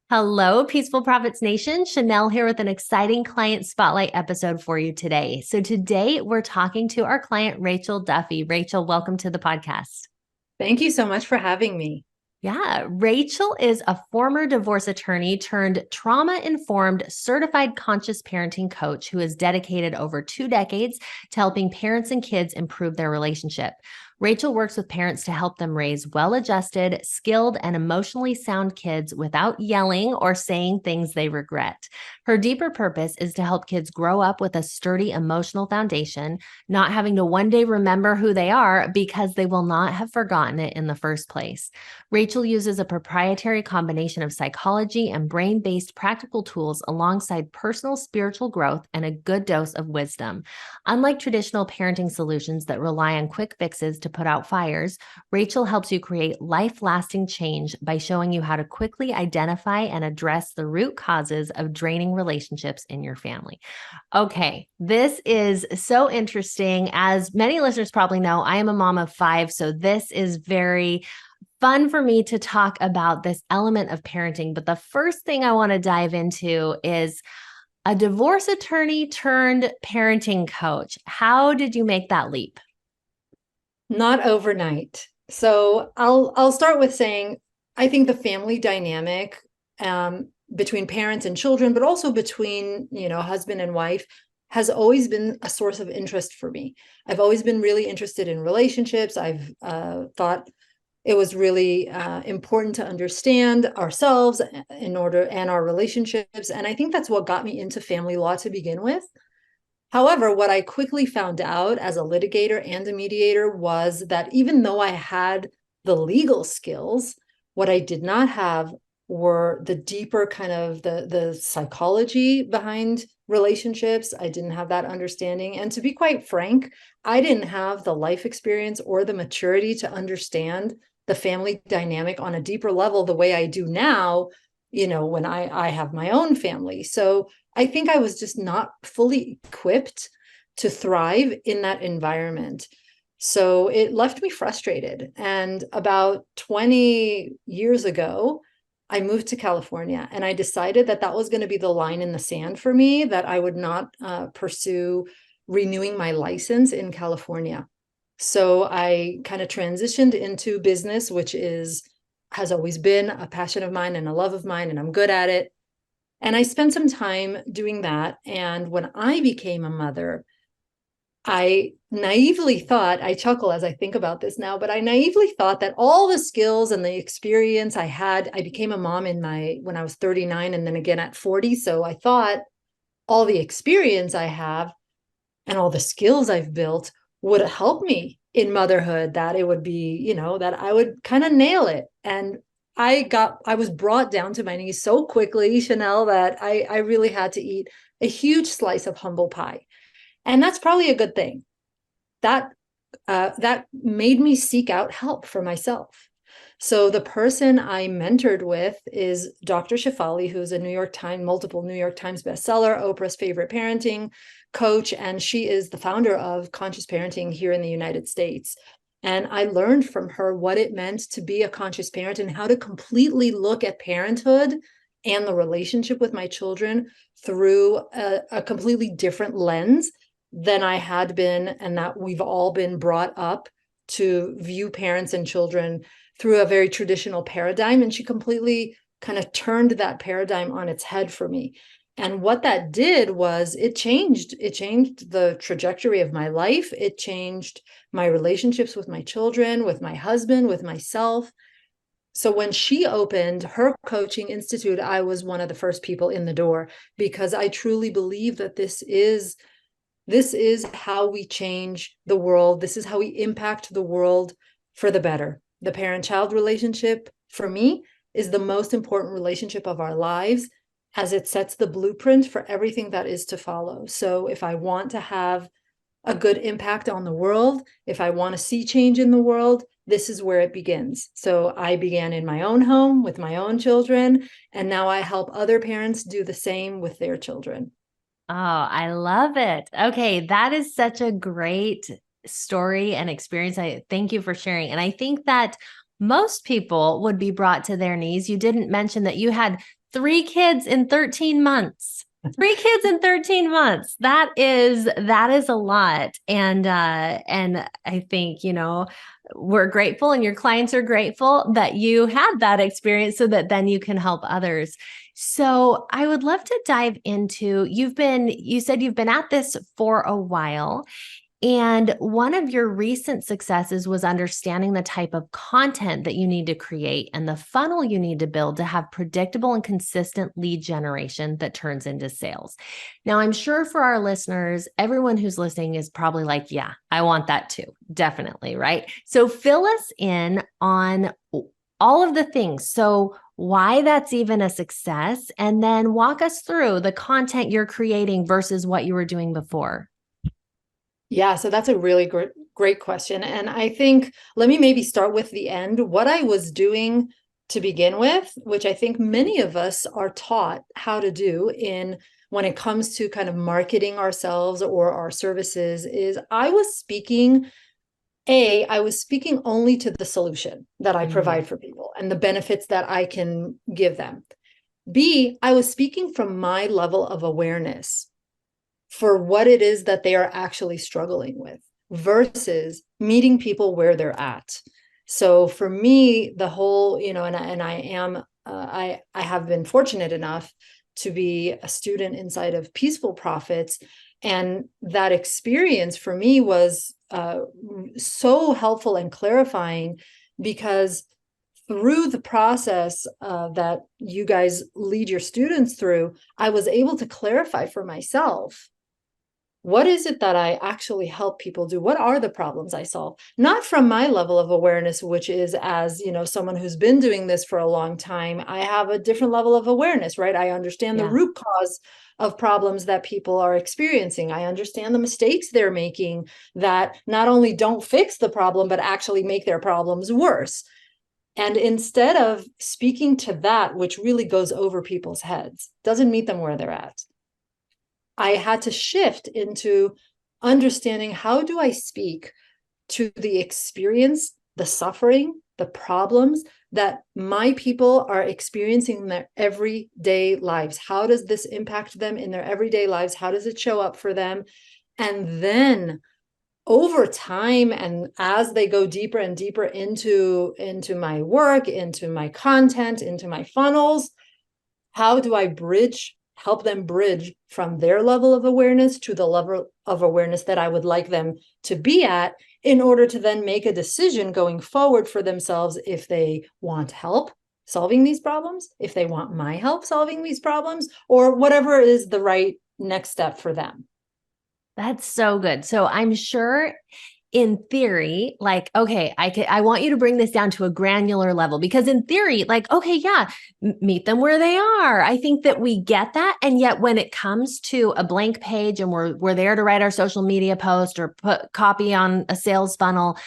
Hello, Peaceful Profits Nation. Chanel here with an exciting client spotlight episode for you today. So, today we're talking to our client, Rachel Duffy. Rachel, welcome to the podcast. Thank you so much for having me. Yeah, Rachel is a former divorce attorney turned trauma informed certified conscious parenting coach who has dedicated over 2 decades to helping parents and kids improve their relationship. Rachel works with parents to help them raise well adjusted, skilled, and emotionally sound kids without yelling or saying things they regret. Her deeper purpose is to help kids grow up with a sturdy emotional foundation, not having to one day remember who they are because they will not have forgotten it in the first place. Rachel uses a proprietary combination of psychology and brain based practical tools alongside personal spiritual growth and a good dose of wisdom. Unlike traditional parenting solutions that rely on quick fixes to put out fires, Rachel helps you create life lasting change by showing you how to quickly identify and address the root causes of draining relationships in your family. Okay, this is so interesting. As many listeners probably know, I am a mom of five, so this is very fun for me to talk about this element of parenting. But the first thing I want to dive into is a divorce attorney turned parenting coach. How did you make that leap? Not overnight. So I'll start with saying I think the family dynamic between parents and children, but also between husband and wife, has always been a source of interest for me. I've always been really interested in relationships. I've thought it was really important to understand ourselves and our relationships, and I think that's what got me into family law to begin with. However, what I quickly found out as a litigator and a mediator was that even though I had the legal skills, what I did not have were the deeper kind of the psychology behind relationships. I didn't have that understanding. And to be quite frank, I didn't have the life experience or the maturity to understand the family dynamic on a deeper level the way I do now, when I have my own family. So I think I was just not fully equipped to thrive in that environment. So it left me frustrated. And about 20 years ago, I moved to California and I decided that that was going to be the line in the sand for me, that I would not pursue renewing my license in California. So I kind of transitioned into business, which has always been a passion of mine and a love of mine, and I'm good at it. And I spent some time doing that. And when I became a mother, I naively thought, I chuckle as I think about this now, but I naively thought that all the skills and the experience I had, I became a mom when I was 39 and then again at 40. So I thought all the experience I have and all the skills I've built would help me in motherhood, that it would be, that I would kind of nail it. And I was brought down to my knees so quickly, Chanel, that I really had to eat a huge slice of humble pie. And that's probably a good thing. That made me seek out help for myself. So the person I mentored with is Dr. Shefali, who's a multiple New York Times bestseller, Oprah's favorite parenting coach, and she is the founder of Conscious Parenting here in the United States. And I learned from her what it meant to be a conscious parent and how to completely look at parenthood and the relationship with my children through a completely different lens than I had been, and that we've all been brought up to view parents and children through a very traditional paradigm. And she completely kind of turned that paradigm on its head for me. And what that did was it changed the trajectory of my life. It changed my relationships with my children, with my husband, with myself. So when she opened her coaching institute, I was one of the first people in the door, because I truly believe that this is how we change the world. This is how we impact the world for the better. The parent-child relationship, for me, is the most important relationship of our lives, as it sets the blueprint for everything that is to follow. So if I want to have a good impact on the world, if I want to see change in the world, this is where it begins. So I began in my own home with my own children, and now I help other parents do the same with their children. Oh, I love it. Okay, that is such a great story and experience. I thank you for sharing. And I think that most people would be brought to their knees. You didn't mention that you had 3 kids in 13 months. 3 kids in 13 months. That is a lot. And I think, we're grateful and your clients are grateful that you had that experience so that then you can help others. So I would love to dive into, you said you've been at this for a while. And one of your recent successes was understanding the type of content that you need to create and the funnel you need to build to have predictable and consistent lead generation that turns into sales. Now, I'm sure for our listeners, everyone who's listening is probably like, yeah, I want that too. Definitely, right? So fill us in on all of the things. So why that's even a success, and then walk us through the content you're creating versus what you were doing before. Yeah, so that's a really great question. And I think, let me maybe start with the end. What I was doing to begin with, which I think many of us are taught how to do when it comes to kind of marketing ourselves or our services, is I was speaking only to the solution that I provide for people and the benefits that I can give them. B, I was speaking from my level of awareness for what it is that they are actually struggling with versus meeting people where they're at. So for me, the whole, I have been fortunate enough to be a student inside of Peaceful Profits. And that experience for me was so helpful and clarifying, because through the process that you guys lead your students through, I was able to clarify for myself, what is it that I actually help people do? What are the problems I solve? Not from my level of awareness, which is, as someone who's been doing this for a long time, I have a different level of awareness, right? I understand the root cause of problems that people are experiencing. I understand the mistakes they're making that not only don't fix the problem, but actually make their problems worse. And instead of speaking to that, which really goes over people's heads, doesn't meet them where they're at, I had to shift into understanding, how do I speak to the experience, the suffering, the problems that my people are experiencing in their everyday lives? How does this impact them in their everyday lives? How does it show up for them? And then over time, and as they go deeper and deeper into my work, into my content, into my funnels, how do I help them bridge from their level of awareness to the level of awareness that I would like them to be at, in order to then make a decision going forward for themselves, if they want help solving these problems, if they want my help solving these problems, or whatever is the right next step for them. That's so good. So I'm sure in theory, like, okay, I want you to bring this down to a granular level, because in theory, like, okay, yeah, meet them where they are. I think that we get that. And yet when it comes to a blank page and we're there to write our social media post or put copy on a sales funnel,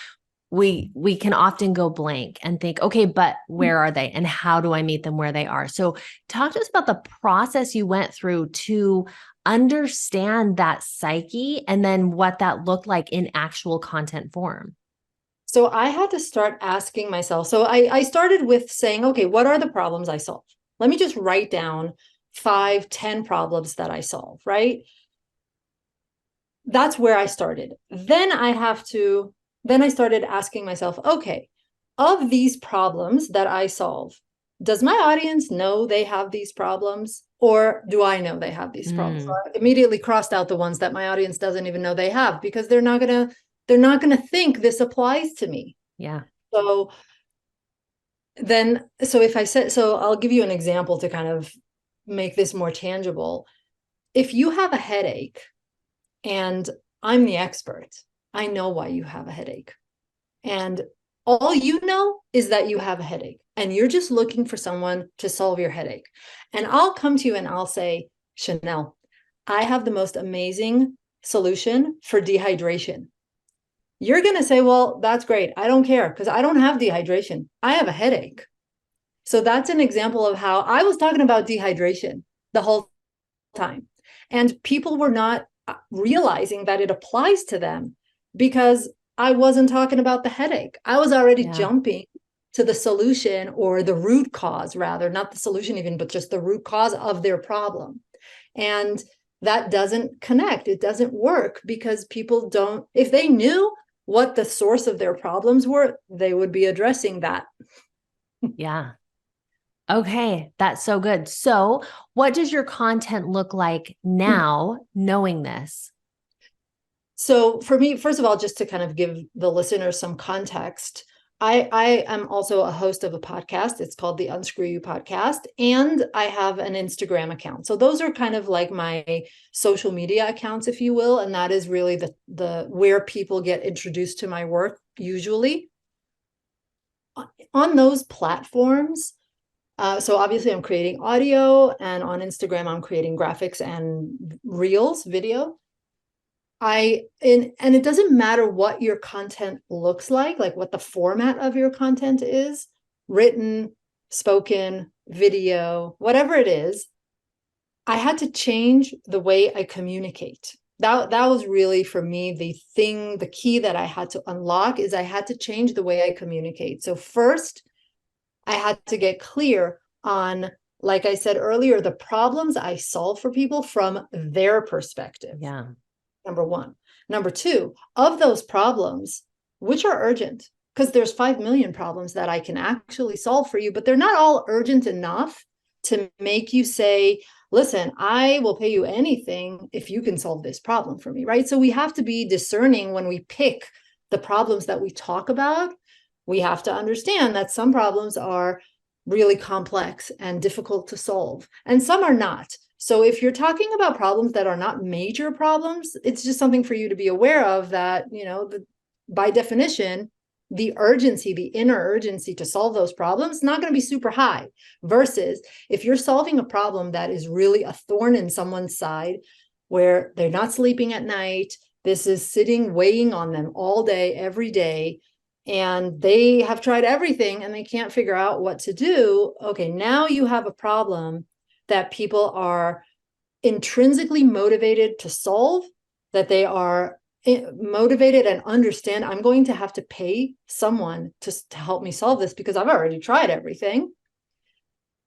we can often go blank and think, okay, but where are they and how do I meet them where they are? So talk to us about the process you went through to understand that psyche and then what that looked like in actual content form. So I had to start asking myself. So I started with saying, okay, what are the problems I solve? Let me just write down 5, 10 problems that I solve, right? That's where I started. Then I started asking myself, okay, of these problems that I solve, does my audience know they have these problems, or do I know they have these problems? So I immediately crossed out the ones that my audience doesn't even know they have, because they're not gonna think this applies to me. Yeah. So I'll give you an example to kind of make this more tangible. If you have a headache and I'm the expert, I know why you have a headache. And all you know is that you have a headache and you're just looking for someone to solve your headache. And I'll come to you and I'll say, Chanel, I have the most amazing solution for dehydration. You're going to say, well, that's great. I don't care, because I don't have dehydration. I have a headache. So that's an example of how I was talking about dehydration the whole time. And people were not realizing that it applies to them, because I wasn't talking about the headache. I was already jumping to the solution, or the root cause, rather, not the solution even, but just the root cause of their problem. And that doesn't connect. It doesn't work because people don't, if they knew what the source of their problems were, they would be addressing that. Yeah. Okay, that's so good. So, what does your content look like now, knowing this? So for me, first of all, just to kind of give the listener some context, I am also a host of a podcast. It's called the Unscrew You Podcast, and I have an Instagram account. So those are kind of like my social media accounts, if you will, and that is really the where people get introduced to my work usually. On those platforms, so obviously I'm creating audio, and on Instagram I'm creating graphics and reels, video. And it doesn't matter what your content looks like what the format of your content is, written, spoken, video, whatever it is. I had to change the way I communicate. That was really for me the key that I had to unlock, is I had to change the way I communicate. So first, I had to get clear on, like I said earlier, the problems I solve for people from their perspective. Yeah. Number one. Number two, of those problems, which are urgent, because there's 5 million problems that I can actually solve for you, but they're not all urgent enough to make you say, listen, I will pay you anything if you can solve this problem for me, right? So we have to be discerning when we pick the problems that we talk about. We have to understand that some problems are really complex and difficult to solve, and some are not. So if you're talking about problems that are not major problems, it's just something for you to be aware of, that, by definition, the urgency, the inner urgency to solve those problems is not going to be super high. Versus if you're solving a problem that is really a thorn in someone's side, where they're not sleeping at night, this is sitting, weighing on them all day, every day, and they have tried everything and they can't figure out what to do. Okay, now you have a problem that people are intrinsically motivated to solve, that they are motivated and understand, I'm going to have to pay someone to help me solve this because I've already tried everything.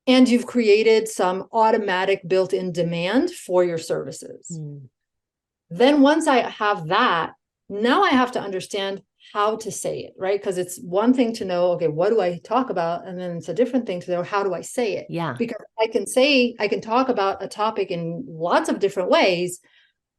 And you've created some automatic built-in demand for your services. Then once I have that, now I have to understand how to say it, right? Because it's one thing to know, okay, what do I talk about? And then it's a different thing to know, how do I say it? Yeah. Because I can talk about a topic in lots of different ways,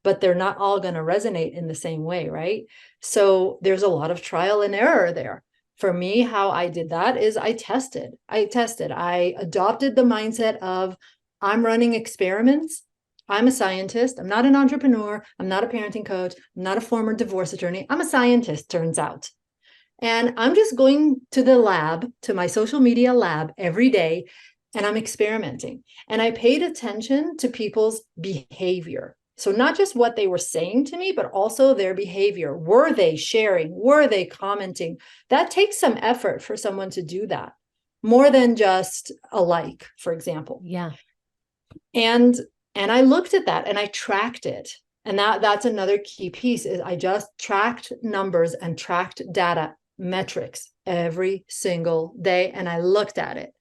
but they're not all going to resonate in the same way, right? So there's a lot of trial and error there. For me, how I did that is I tested. I adopted the mindset of, I'm running experiments. I'm a scientist. I'm not an entrepreneur. I'm not a parenting coach. I'm not a former divorce attorney. I'm a scientist, turns out. And I'm just going to the lab, to my social media lab every day, and I'm experimenting. And I paid attention to people's behavior. So not just what they were saying to me, but also their behavior. Were they sharing? Were they commenting? That takes some effort for someone to do that, more than just a like, for example. Yeah. And I looked at that and I tracked it. And that's another key piece, is I just tracked numbers and tracked data, metrics every single day. And I looked at it.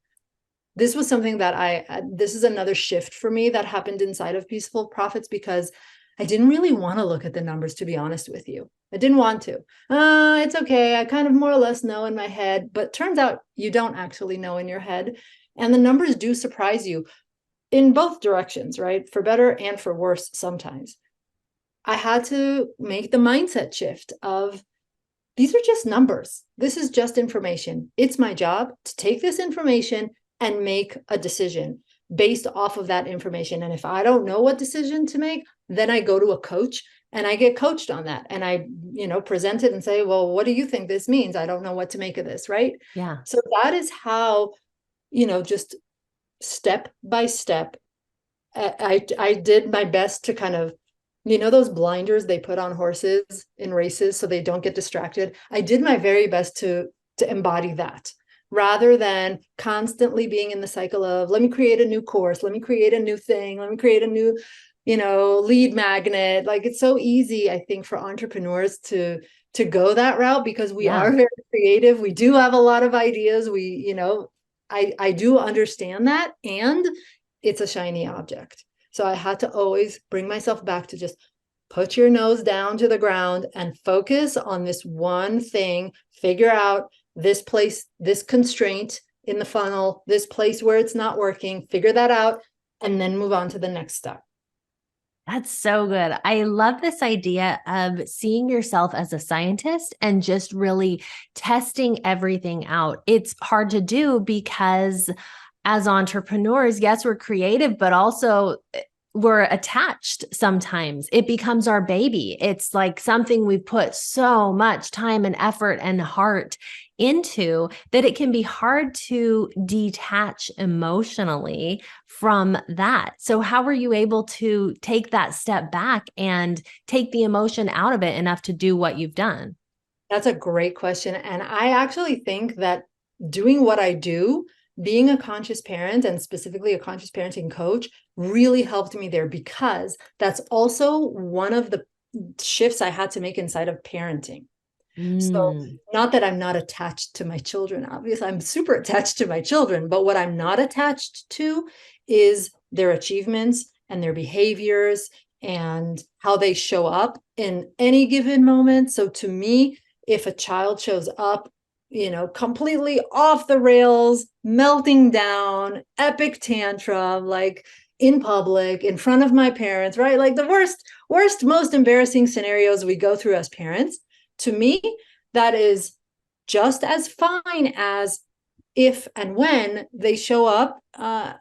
This was something that this is another shift for me that happened inside of Peaceful Profits, because I didn't really want to look at the numbers, to be honest with you. I didn't want to. It's okay. I kind of more or less know in my head, but turns out you don't actually know in your head. And the numbers do surprise you in both directions, right? For better and for worse sometimes. I had to make the mindset shift of, these are just numbers. This is just information. It's my job to take this information and make a decision based off of that information. And if I don't know what decision to make, then I go to a coach and I get coached on that. And I, present it and say, well, what do you think this means? I don't know what to make of this, right? Yeah. So that is how, just step by step, I did my best to kind of, those blinders they put on horses in races so they don't get distracted. I did my very best to embody that, rather than constantly being in the cycle of, let me create a new course, let me create a new thing, let me create a new, lead magnet. Like, it's so easy, I think, for entrepreneurs to to go that route because we are Yeah. very creative. We do have a lot of ideas. I do understand that. And it's a shiny object. So I had to always bring myself back to just put your nose down to the ground and focus on this one thing, figure out this place, this constraint in the funnel, this place where it's not working, figure that out, and then move on to the next step. That's so good. I love this idea of seeing yourself as a scientist and just really testing everything out. It's hard to do because as entrepreneurs, yes, we're creative, but also we're attached sometimes. It becomes our baby. It's like something we've put so much time and effort and heart into that it can be hard to detach emotionally from that. So, how were you able to take that step back and take the emotion out of it enough to do what you've done? That's a great question. And I actually think that doing what I do, being a conscious parent and specifically a conscious parenting coach, really helped me there because that's also one of the shifts I had to make inside of parenting. So, Mm. not that I'm not attached to my children, obviously, I'm super attached to my children, but what I'm not attached to is their achievements and their behaviors and how they show up in any given moment. So, to me, if a child shows up, completely off the rails, melting down, epic tantrum, like in public, in front of my parents, right? Like the worst, most embarrassing scenarios we go through as parents. To me, that is just as fine as if and when they show up, at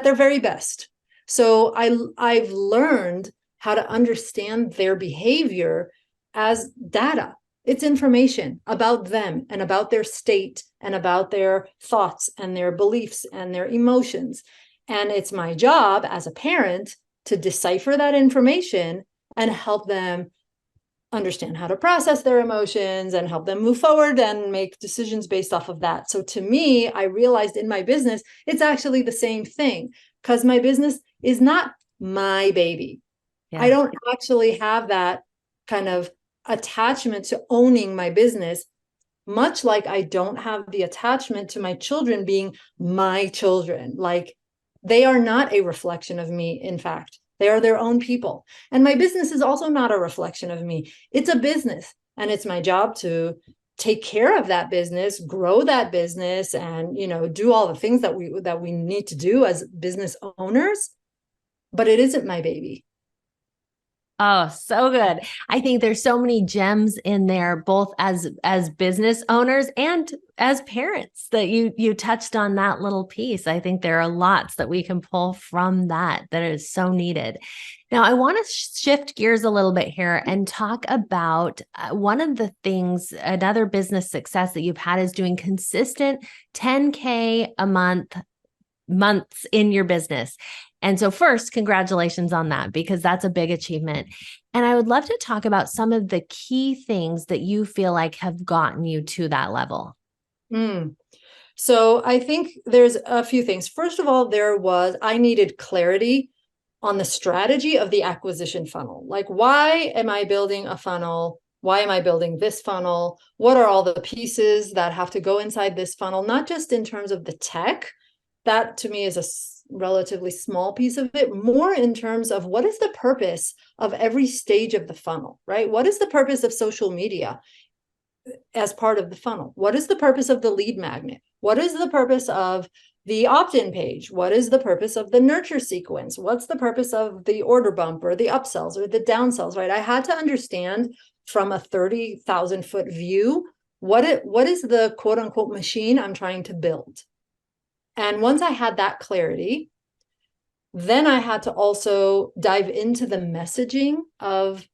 their very best. So I've learned how to understand their behavior as data. It's information about them and about their state and about their thoughts and their beliefs and their emotions. And it's my job as a parent to decipher that information and help them understand how to process their emotions and help them move forward and make decisions based off of that. So to me, I realized in my business, it's actually the same thing because my business is not my baby. I Yeah. don't actually have that kind of attachment to owning my business, much like I don't have the attachment to my children being my children. Like they are not a reflection of me, in fact. They are their own people. And my business is also not a reflection of me. It's a business. And it's my job to take care of that business, grow that business, and do all the things that we need to do as business owners. But it isn't my baby. Oh, so good. I think there's so many gems in there, both as business owners and as parents that you touched on that little piece. I think there are lots that we can pull from that is so needed. Now, I want to shift gears a little bit here and talk about one of the things, another business success that you've had is doing consistent 10K a months in your business. And so, first, congratulations on that because that's a big achievement. And I would love to talk about some of the key things that you feel like have gotten you to that level. Mm. So I think there's a few things. First of all, I needed clarity on the strategy of the acquisition funnel. Like, why am I building a funnel? Why am I building this funnel? What are all the pieces that have to go inside this funnel? Not just in terms of the tech, that to me is a relatively small piece of it, more in terms of what is the purpose of every stage of the funnel, right? What is the purpose of social media as part of the funnel? What is the purpose of the lead magnet? What is the purpose of the opt-in page? What is the purpose of the nurture sequence? What's the purpose of the order bump or the upsells or the downsells, right? I had to understand from a 30,000 foot view, what is the quote unquote machine I'm trying to build? And once I had that clarity, then I had to also dive into the messaging of,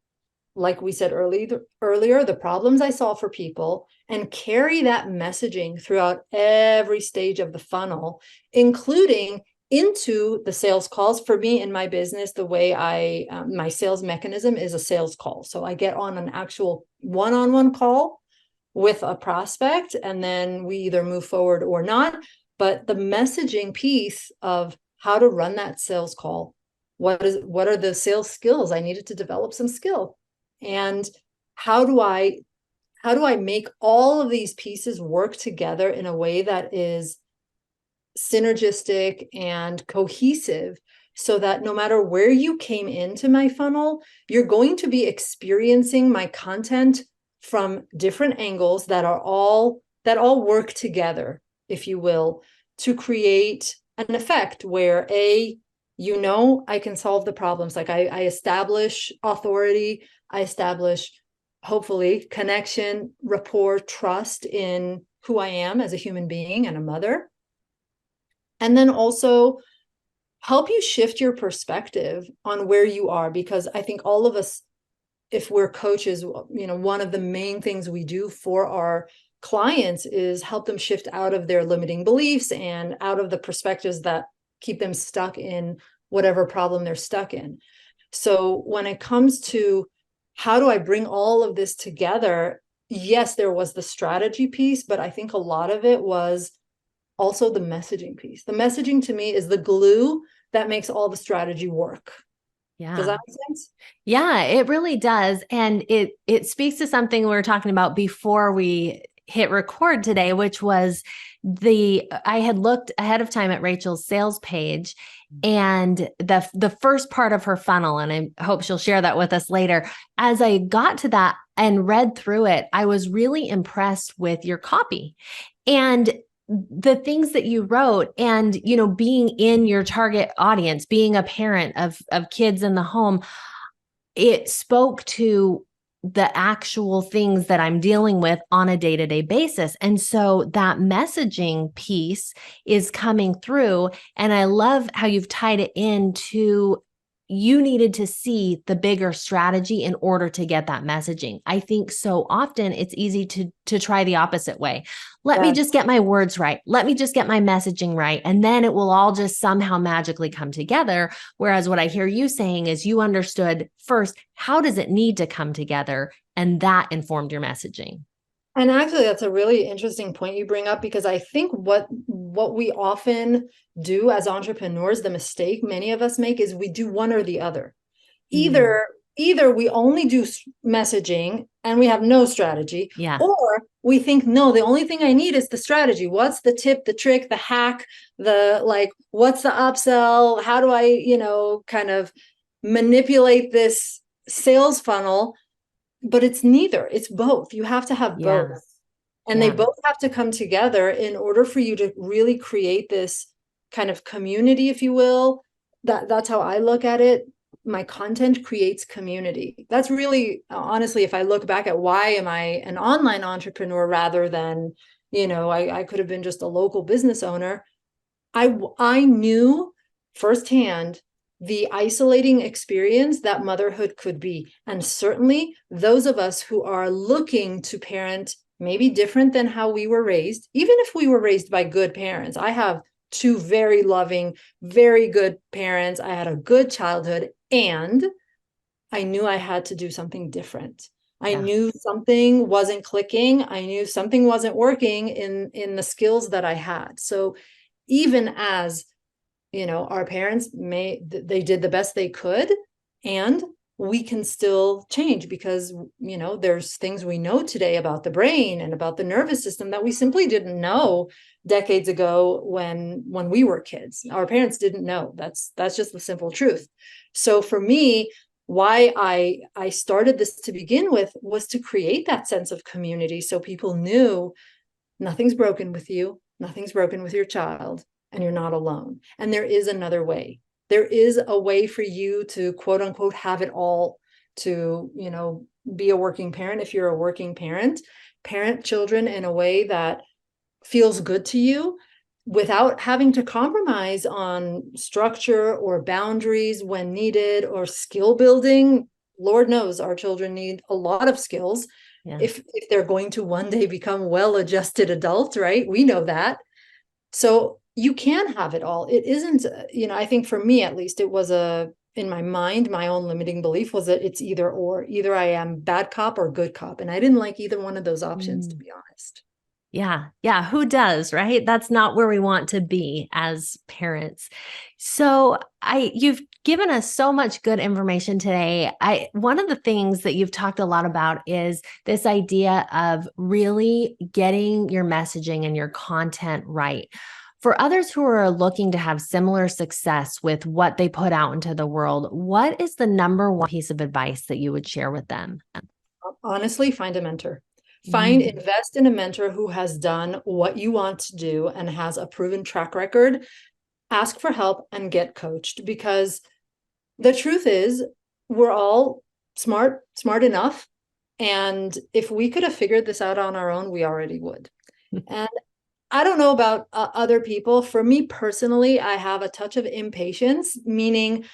like we said earlier, the problems I solve for people and carry that messaging throughout every stage of the funnel, including into the sales calls. For me in my business, the way my sales mechanism is a sales call. So I get on an actual one-on-one call with a prospect, and then we either move forward or not. But the messaging piece of how to run that sales call, what are the sales skills? I needed to develop some skill. And how do I make all of these pieces work together in a way that is synergistic and cohesive, so that no matter where you came into my funnel, you're going to be experiencing my content from different angles that all work together, if you will, to create an effect where I can solve the problems. Like I establish authority, I establish hopefully connection, rapport, trust in who I am as a human being and a mother. And then also help you shift your perspective on where you are, because I think all of us, if we're coaches, one of the main things we do for our clients is help them shift out of their limiting beliefs and out of the perspectives that keep them stuck in whatever problem they're stuck in. So when it comes to how do I bring all of this together, yes, there was the strategy piece, but I think a lot of it was also the messaging piece. The messaging to me is the glue that makes all the strategy work. Does Yeah. that make sense? Yeah, it really does. And it speaks to something we were talking about before we hit record today, which was I had looked ahead of time at Rachel's sales page and the first part of her funnel, and I hope she'll share that with us later. As I got to that and read through it, I was really impressed with your copy and the things that you wrote, and being in your target audience, being a parent of kids in the home. It spoke to the actual things that I'm dealing with on a day-to-day basis. And so that messaging piece is coming through. And I love how you've tied it into you needed to see the bigger strategy in order to get that messaging. I think so often it's easy to try the opposite way. Let me just get my words right. Let me just get my messaging right. And then it will all just somehow magically come together. Whereas what I hear you saying is you understood first, how does it need to come together? And that informed your messaging. And actually, that's a really interesting point you bring up, because I think what we often do as entrepreneurs, the mistake many of us make, is we do one or the other. Either we only do messaging and we have no strategy, Yeah. or we think, no, the only thing I need is the strategy. What's the tip, the trick, the hack, what's the upsell? How do I, kind of manipulate this sales funnel? But it's neither. It's both. You have to have both. Yeah. And they both have to come together in order for you to really create this kind of community, if you will. That's how I look at it. My content creates community. That's really, honestly, if I look back at why am I an online entrepreneur rather than, I could have been just a local business owner. I knew firsthand the isolating experience that motherhood could be. And certainly those of us who are looking to parent maybe different than how we were raised, even if we were raised by good parents. I have two very loving, very good parents. I had a good childhood, and I knew I had to do something different. I knew something wasn't clicking. I knew something wasn't working in the skills that I had. So even as our parents they did the best they could, and we can still change, because there's things we know today about the brain and about the nervous system that we simply didn't know decades ago when we were kids. Our parents didn't know. That's just the simple truth. So for me, why I started this to begin with was to create that sense of community, so people knew nothing's broken with you, nothing's broken with your child, and you're not alone. And there is another way. There is a way for you to, quote unquote, have it all, to, be a working parent. If you're a working parent children in a way that feels good to you without having to compromise on structure or boundaries when needed, or skill building. Lord knows our children need a lot of skills. Yeah. If they're going to one day become well-adjusted adults, right? We know that. So you can have it all. It isn't, I think for me, at least, it was in my mind, my own limiting belief was that it's either or. Either I am bad cop or good cop. And I didn't like either one of those options, to be honest. Yeah. Yeah. Who does, right? That's not where we want to be as parents. So you've given us so much good information today. One of the things that you've talked a lot about is this idea of really getting your messaging and your content right. For others who are looking to have similar success with what they put out into the world, what is the number one piece of advice that you would share with them? Honestly, find a mentor. Mm. Invest in a mentor who has done what you want to do and has a proven track record. Ask for help and get coached, because the truth is we're all smart enough. And if we could have figured this out on our own, we already would. And I don't know about other people. For me personally, I have a touch of impatience, meaning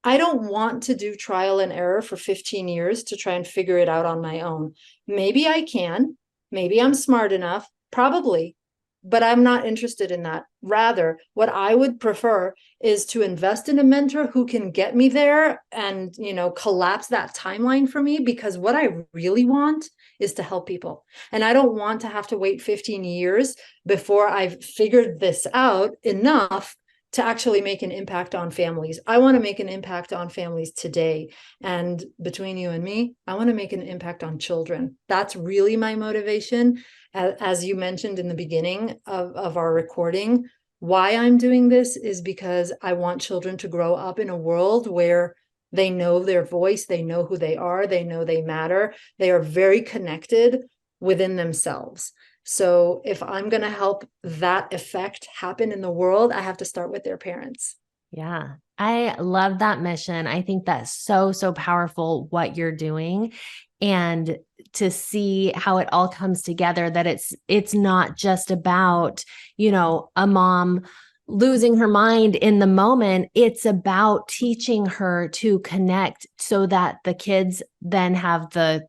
I don't want to do trial and error for 15 years to try and figure it out on my own. Maybe I can, maybe I'm smart enough, probably, but I'm not interested in that. Rather, what I would prefer is to invest in a mentor who can get me there and, collapse that timeline for me, because what I really want is to help people. And I don't want to have to wait 15 years before I've figured this out enough to actually make an impact on families. I want to make an impact on families today. And between you and me, I want to make an impact on children. That's really my motivation. As you mentioned in the beginning of our recording, why I'm doing this is because I want children to grow up in a world where they know their voice, they know who they are, they know they matter, they are very connected within themselves. So if I'm going to help that effect happen in the world, I have to start with their parents. Yeah, I love that mission. I think that's so, so powerful what you're doing. And to see how it all comes together, that it's not just about, a mom losing her mind in the moment. It's about teaching her to connect so that the kids then have the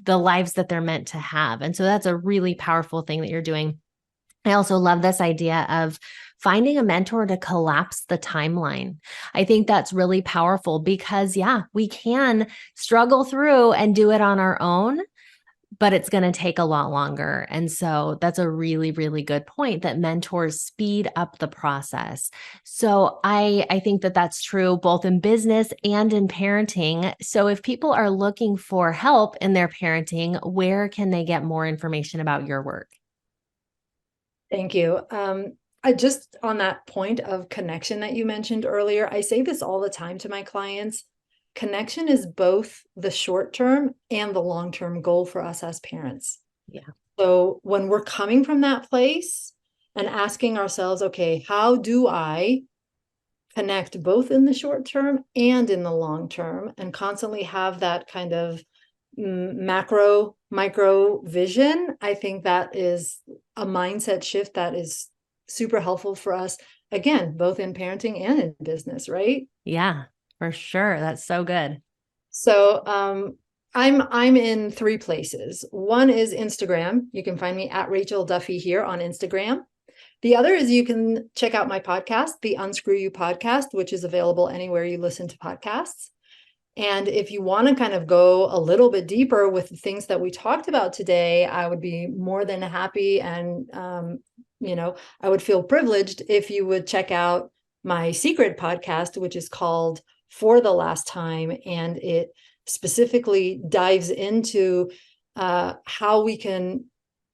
lives that they're meant to have. And so that's a really powerful thing that you're doing. I also love this idea of finding a mentor to collapse the timeline. I think that's really powerful because, yeah, we can struggle through and do it on our own, but it's going to take a lot longer. And so that's a really, really good point, that mentors speed up the process. So I think that that's true both in business and in parenting. So if people are looking for help in their parenting, where can they get more information about your work? Thank you. I just on that point of connection that you mentioned earlier, I say this all the time to my clients. Connection is both the short term and the long term goal for us as parents. Yeah. So when we're coming from that place and asking ourselves, okay, how do I connect both in the short term and in the long term, and constantly have that kind of macro micro vision, I think that is a mindset shift that is super helpful for us, again, both in parenting and in business, right? Yeah, for sure. That's so good. So I'm in three places. One is Instagram. You can find me at Rachel Duffy here on Instagram. The other is you can check out my podcast, the Unscrew You podcast, which is available anywhere you listen to podcasts. And if you want to kind of go a little bit deeper with the things that we talked about today, I would be more than happy. And, I would feel privileged if you would check out my secret podcast, which is called For the Last Time. And it specifically dives into how we can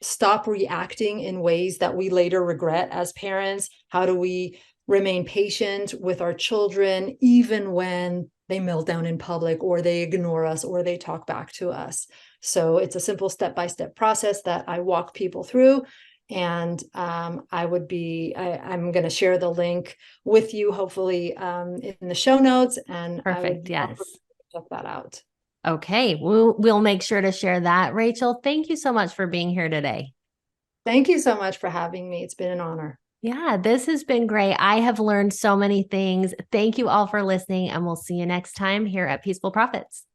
stop reacting in ways that we later regret as parents. How do we remain patient with our children, even when they melt down in public, or they ignore us, or they talk back to us? So it's a simple step-by-step process that I walk people through. And I'm going to share the link with you, hopefully in the show notes. And Perfect. I would Yes. check that out. Okay. We'll make sure to share that. Rachel, thank you so much for being here today. Thank you so much for having me. It's been an honor. Yeah, this has been great. I have learned so many things. Thank you all for listening, and we'll see you next time here at Peaceful Profits.